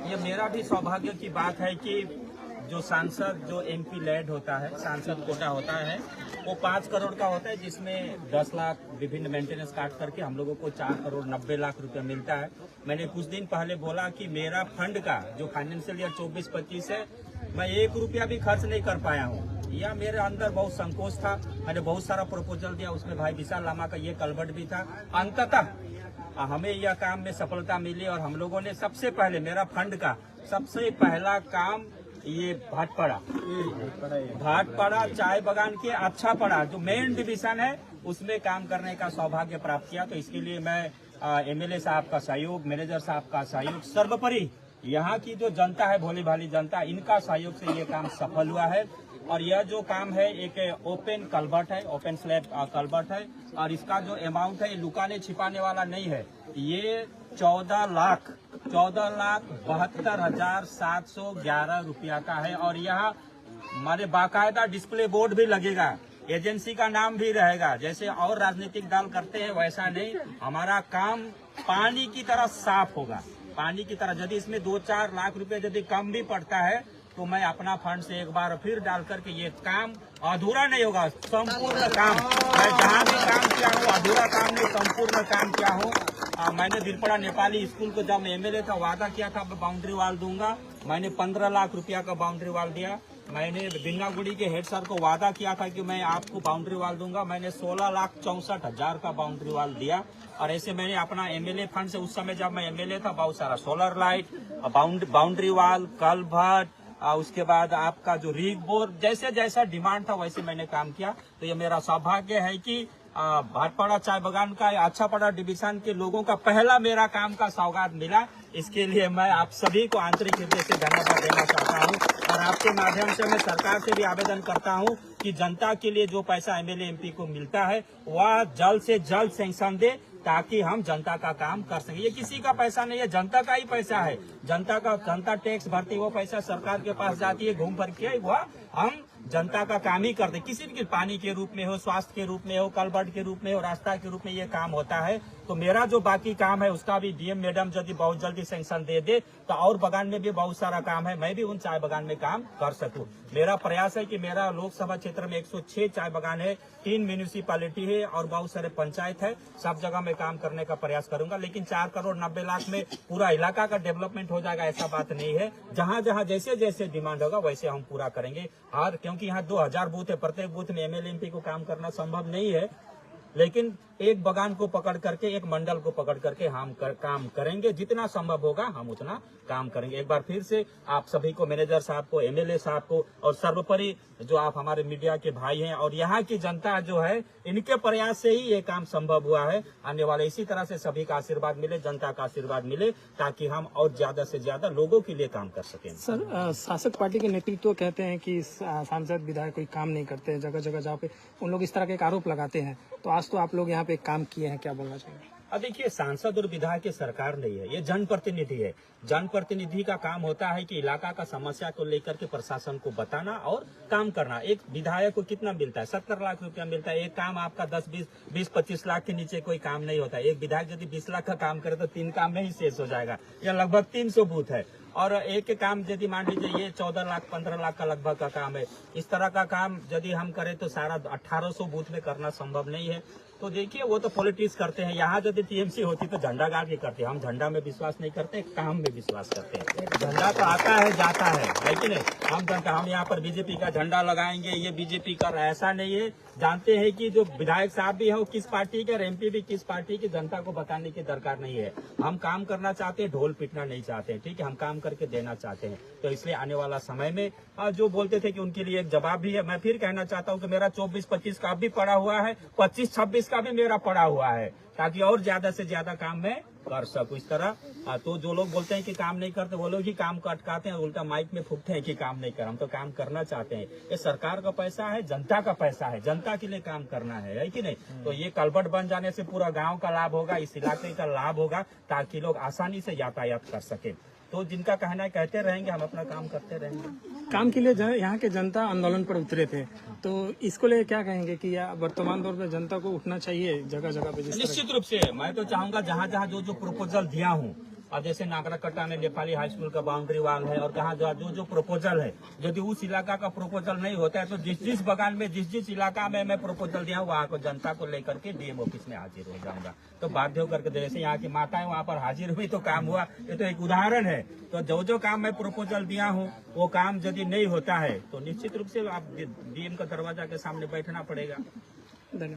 ये मेरा भी सौभाग्य की बात है कि जो सांसद जो एमपी लेड होता है, सांसद कोटा होता है, वो 5 करोड़ का होता है, जिसमें 10 लाख विभिन्न मेंटेनेंस काट करके हम लोगों को 4 करोड़ 90 लाख रुपया मिलता है। मैंने कुछ दिन पहले बोला कि मेरा फंड का जो फाइनेंशियल ईयर 24-25 है, मैं 1 रुपया भी खर्च नहीं कर पाया हूँ। या मेरे अंदर बहुत संकोच था। मैंने बहुत सारा प्रपोजल दिया, उसमें भाई विशाल लामा का ये कलवट भी था। अंततः हमें यह काम में सफलता मिली और हम लोगों ने सबसे पहले, मेरा फंड का सबसे पहला काम ये भाटपाड़ा चाय बागान के अच्छा पड़ा जो मेन डिवीजन है, उसमें काम करने का सौभाग्य प्राप्त किया। तो इसके लिए मैं एमएलए साहब का सहयोग, मैनेजर साहब का सहयोग, सर्वोपरि यहाँ की जो जनता है, भोली भाली जनता, इनका सहयोग से ये काम सफल हुआ है। और यह जो काम है एक ओपन कल्वर्ट है, ओपन स्लैब कल्वर्ट है, और इसका जो अमाउंट है लुकाने छिपाने वाला नहीं है। ये 14,72,711 रुपया का है। और यहाँ हमारे बाकायदा डिस्प्ले बोर्ड भी लगेगा, एजेंसी का नाम भी रहेगा। जैसे और राजनीतिक दल करते हैं वैसा नहीं, हमारा काम पानी की तरह साफ होगा। पानी की तरह यदि इसमें 2-4 लाख रुपए यदि कम भी पड़ता है तो मैं अपना फंड से एक बार फिर डाल करके ये काम अधूरा नहीं होगा, संपूर्ण काम। मैं जहाँ भी काम किया हूँ अधूरा काम नहीं, संपूर्ण काम किया हूँ। मैंने बिरपड़ा नेपाली स्कूल को जब मैं एमएलए था वादा किया था बाउंड्री वाल दूंगा, मैंने 15 लाख रुपया का बाउंड्री वाल दिया। मैंने बिन्नागुड़ी के हेड सर को वादा किया था कि मैं आपको बाउंड्री वाल दूंगा, मैंने 16,64,000 का बाउंड्री वाल दिया। और ऐसे मैंने अपना एमएलए फंड से, उस समय जब मैं एमएलए था, बहुत सारा solar light, boundary wall, culvert, उसके बाद आपका जो रिग बोर, जैसे जैसा डिमांड था वैसे मैंने काम किया। तो ये मेरा सौभाग्य है कि भाटपाड़ा चाय बागान का अच्छा पड़ा डिवीजन के लोगों का पहला मेरा काम का सौगात मिला। इसके लिए मैं आप सभी को आंतरिक हृदय से धन्यवाद देना चाहता हूं। और आपके माध्यम से मैं सरकार से भी आवेदन करता हूं कि जनता के लिए जो पैसा एमएलए एमपी को मिलता है वह जल्द से जल्द सैंक्शन दे, ताकि हम जनता का काम कर सके। ये किसी का पैसा नहीं है, जनता का ही पैसा है। जनता टैक्स भरती, वो पैसा सरकार के पास जाती है, घूम फिर के वह हम जनता का काम ही करते। किसी भी पानी के रूप में हो, स्वास्थ्य के रूप में हो, कलवर्ट के रूप में हो, रास्ता के रूप में ये काम होता है। तो मेरा जो बाकी काम है उसका भी डीएम मैडम यदि बहुत जल्दी सैंक्शन दे दे तो और बागान में भी बहुत सारा काम है, मैं भी उन चाय बागान में काम कर सकूं। मेरा प्रयास है कि मेरा लोकसभा क्षेत्र में 106 चाय बागान है, 3 म्यूनिसिपैलिटी है और बहुत सारे पंचायत है, सब जगह मैं काम करने का प्रयास करूंगा। लेकिन 4 करोड़ 90 लाख में पूरा इलाका का डेवलपमेंट हो जाएगा ऐसा बात नहीं है। जहाँ जहाँ जैसे जैसे डिमांड होगा वैसे हम पूरा करेंगे। और क्योंकि यहाँ 2000 बूथ है, प्रत्येक बूथ में एमएलए एमपी को काम करना संभव नहीं है, लेकिन एक बागान को पकड़ करके, एक मंडल को पकड़ करके हम काम करेंगे। जितना संभव होगा हम उतना काम करेंगे। एक बार फिर से आप सभी को, मैनेजर साहब को, एमएलए साहब को, और सर्वोपरि जो आप हमारे मीडिया के भाई हैं और यहाँ की जनता जो है, इनके प्रयास से ही ये काम संभव हुआ है। आने वाले इसी तरह से सभी का आशीर्वाद मिले, जनता का आशीर्वाद मिले, ताकि हम और ज्यादा से ज्यादा लोगों के लिए काम कर सकें। सर, शासक पार्टी के नेतृत्व कहते हैं कि सांसद विधायक कोई काम नहीं करते हैं, जगह जगह जहाँ पे उन लोग इस तरह के एक आरोप लगाते हैं। तो आज तो आप लोग यहाँ पे काम किए हैं, क्या बोलना चाहिए? अब देखिए, सांसद और विधायक की सरकार नहीं है, ये जनप्रतिनिधि है। जनप्रतिनिधि का काम होता है कि इलाका का समस्या को लेकर के प्रशासन को बताना और काम करना। एक विधायक को कितना मिलता है? 70 लाख रुपया मिलता है। एक काम आपका 10-20-25 लाख के नीचे कोई काम नहीं होता है। एक विधायक यदि 20 लाख का काम करे तो 3 काम में ही शेष हो जाएगा। यह लगभग 300 बूथ है। और एक काम यदि मान लीजिए ये 14 लाख 15 लाख का लगभग का काम है। इस तरह का काम यदि हम करें तो सारा 1800 बूथ में करना संभव नहीं है। तो देखिए, वो तो पॉलिटिक्स करते हैं। यहाँ यदि टीएमसी होती तो झंडा गाड़ के करते। हम झंडा में विश्वास नहीं करते, काम में विश्वास करते हैं। झंडा तो आता है जाता है कि नहीं? हम यहाँ पर बीजेपी का झंडा लगाएंगे, ये बीजेपी का, ऐसा नहीं है। जानते हैं कि जो विधायक साहब भी है वो किस पार्टी के और एमपी भी किस पार्टी की, जनता को बताने की दरकार नहीं है। हम काम करना चाहते हैं, ढोल पीटना नहीं चाहते हैं, ठीक है? हम काम करके देना चाहते हैं। तो इसलिए आने वाला समय में जो बोलते थे कि उनके लिए एक जवाब भी है, मैं फिर कहना चाहता हूँ कि मेरा 24-25 का भी पड़ा हुआ है, 25-26 का भी मेरा पड़ा हुआ है, ताकि और ज्यादा से ज्यादा काम मैं कर सकूं। इस तरह तो जो लोग बोलते हैं कि काम नहीं करते, वो लोग ही काम अटकाते हैं, उल्टा माइक में फूकते हैं कि काम नहीं कर। हम तो काम करना चाहते हैं। ये सरकार का पैसा है, जनता का पैसा है, जनता के लिए काम करना है कि नहीं? तो ये कल्वर्ट बन जाने से पूरा गांव का लाभ होगा, इस इलाके का लाभ होगा, ताकि लोग आसानी से यातायात कर सके। तो जिनका कहना है कहते रहेंगे, हम अपना काम करते रहेंगे। काम के लिए यहाँ के जनता आंदोलन पर उतरे थे, तो इसको लिए क्या कहेंगे कि वर्तमान दौर में जनता को उठना चाहिए जगह जगह पे? निश्चित रूप से मैं तो चाहूंगा जहाँ जहाँ जो प्रपोजल दिया हूँ और जैसे नागराकट्टा में नेपाली हाई स्कूल का बाउंड्री वाल है, और कहाँ जो प्रपोजल है, यदि उस इलाका का प्रपोजल नहीं होता है तो जिस बगान में जिस इलाका में मैं प्रपोजल दिया वहाँ को जनता को लेकर के डीएम ऑफिस में हाजिर हो जाऊंगा। तो बाध्य होकर के जैसे यहाँ की माताएं वहाँ पर हाजिर हुई तो काम हुआ। ये तो एक उदाहरण है। तो जो काम मैं प्रपोजल दिया हूँ वो काम यदि नहीं होता है तो निश्चित रूप से आप डीएम का दरवाजा के सामने बैठना पड़ेगा। धन्यवाद।